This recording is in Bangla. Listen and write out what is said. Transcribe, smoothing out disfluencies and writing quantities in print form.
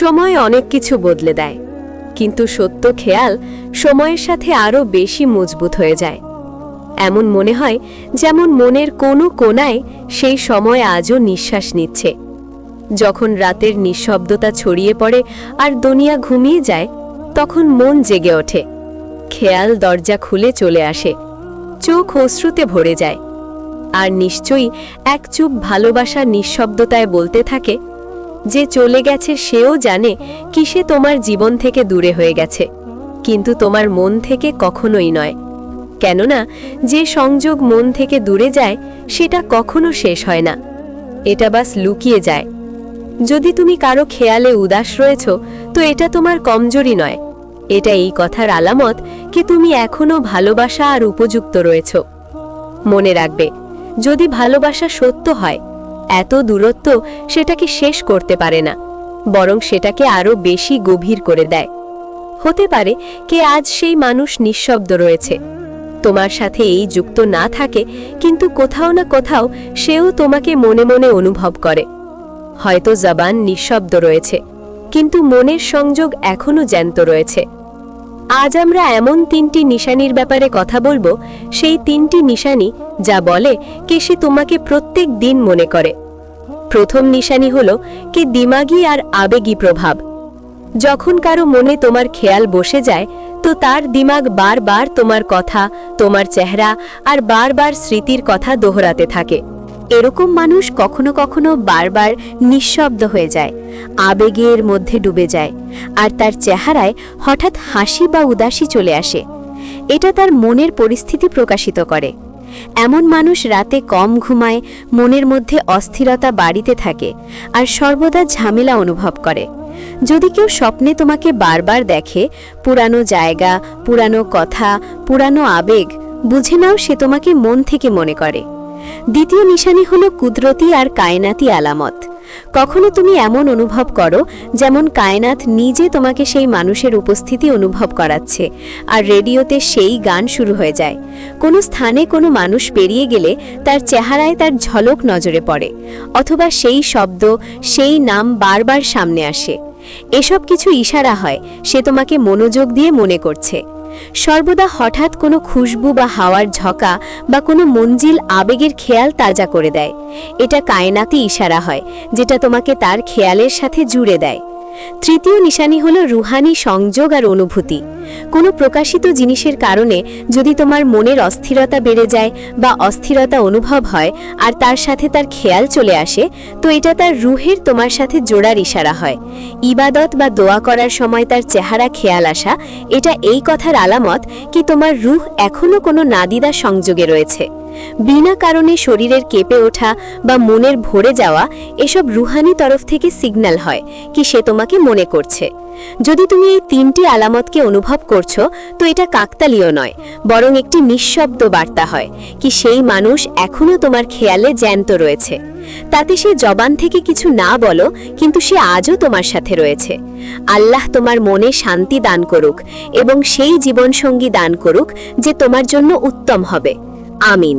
সময় অনেক কিছু বদলে দেয়, কিন্তু সত্য খেয়াল সময়ের সাথে আরও বেশি মজবুত হয়ে যায়। এমন মনে হয় যেমন মনের কোনো কোণায় সেই সময় আজও নিঃশ্বাস নিচ্ছে। যখন রাতের নিঃশব্দতা ছড়িয়ে পড়ে আর দুনিয়া ঘুমিয়ে যায়, তখন মন জেগে ওঠে। খেয়াল দরজা খুলে চলে আসে, চোখ অশ্রুতে ভরে যায়, আর নিশ্চয়ই এক চুপ ভালোবাসা নিঃশব্দতায় বলতে থাকে যে চলে গেছে সেও জানে কিসে তোমার জীবন থেকে দূরে হয়ে গেছে, কিন্তু তোমার মন থেকে কখনোই নয়। কেননা যে সংযোগ মন থেকে দূরে যায় সেটা কখনো শেষ হয় না, এটা বাস লুকিয়ে যায়। যদি তুমি কারো খেয়ালে উদাস রয়েছ, তো এটা তোমার কমজোরি নয়, এটা এই কথার আলামত কি তুমি এখনো ভালোবাসা আর উপযুক্ত রয়েছ। মনে রাখবে, যদি ভালোবাসা সত্য হয়, এত দূরত্ব সেটাকে শেষ করতে পারে না, বরং সেটাকে আরো বেশি গভীর করে দেয়। হতে পারে কে আজ সেই মানুষ নিঃশব্দ রয়েছে, তোমার সাথে এই যুক্ত না থাকে, কিন্তু কোথাও না কোথাও সেও তোমাকে মনে মনে অনুভব করে। হয়তো জবান নিঃশব্দ রয়েছে, কিন্তু মনের সংযোগ এখনো জ্যান্ত রয়েছে। আজ আমরা এমন 3টি নিশানির ব্যাপারে কথা বলবো, সেই 3টি নিশানি যা বলে কে সে তোমাকে প্রত্যেক দিন মনে করে। প্রথম নিশানি হলো কি দিমাগী আর আবেগী প্রভাব। যখন কারো মনে তোমার খেয়াল বসে যায়, তো তার দিমাগ বারবার তোমার কথা, তোমার চেহারা আর বারবার স্মৃতির কথা দোহরাতে থাকে। এরকম মানুষ কখনো কখনো বারবার নিঃশব্দ হয়ে যায়, আবেগের মধ্যে ডুবে যায়, আর তার চেহারায় হঠাৎ হাসি বা উদাসী চলে আসে। এটা তার মনের পরিস্থিতি প্রকাশিত করে। এমন মানুষ রাতে কম ঘুমায়, মনের মধ্যে অস্থিরতা বাড়িতে থাকে, আর সর্বদা ঝামেলা অনুভব করে। যদি কেউ স্বপ্নে তোমাকে বারবার দেখে, পুরানো জায়গা, পুরানো কথা, পুরানো আবেগ, বুঝে নাও সে তোমাকে মন থেকে মনে করে। দ্বিতীয় নিশানি হলো কুদরতি আর কায়নাতি আলামত। কখনো তুমি এমন অনুভব করো যেমন কায়নাত নিজে তোমাকে সেই মানুষের উপস্থিতি অনুভব করাচ্ছে, আর রেডিওতে সেই গান শুরু হয়ে যায়। কোনো স্থানে কোনো মানুষ পেরিয়ে গেলে তার চেহারায় তার ঝলক নজরে পড়ে, অথবা সেই শব্দ, সেই নাম বারবার সামনে আসে। এসব কিছু ইশারা হয় সে তোমাকে মনোযোগ দিয়ে মনে করছে। সর্বদা হঠাৎ কোনো খুশবু বা হাওয়ার ঝকা বা কোনো মঞ্জিল আবেগের খেয়াল তাজা করে দেয়। এটা কায়নাতি ইশারা হয়, যেটা তোমাকে তার খেয়ালের সাথে জুড়ে দেয়। তৃতীয় নিশানি হলো রুহানি সংযোগ আর অনুভূতি। কোনো প্রকাশিত জিনিসের কারণে যদি তোমার মনের অস্থিরতা বেড়ে যায় বা অস্থিরতা অনুভব হয়, আর তার সাথে তার খেয়াল চলে আসে, তো এটা তার রুহের তোমার সাথে জোড়ার ইশারা হয়। ইবাদত বা দোয়া করার সময় তার চেহারা খেয়াল আসা, এটা এই কথার আলামত কি তোমার রুহ এখনো কোনো নাদিদা সংযোগে রয়েছে। বিনা কারণে শরীরের কেঁপে ওঠা বা মনের ভরে যাওয়া, এসব রুহানি তরফ থেকে সিগন্যাল হয় কি সে তোমাকে মনে করছে। যদি তুমি এই 3টি আলামতকে অনুভব করছো, তো এটা কাকতালীয় নয়, বরং একটি নিঃশব্দ বার্তা হয় কি সেই মানুষ এখনো তোমার খেয়ালে জ্যান্ত রয়েছে। তাতে সে জবান থেকে কিছু না বলো, কিন্তু সে আজও তোমার সাথে রয়েছে। আল্লাহ তোমার মনে শান্তি দান করুক এবং সেই জীবনসঙ্গী দান করুক যে তোমার জন্য উত্তম হবে। আমিন।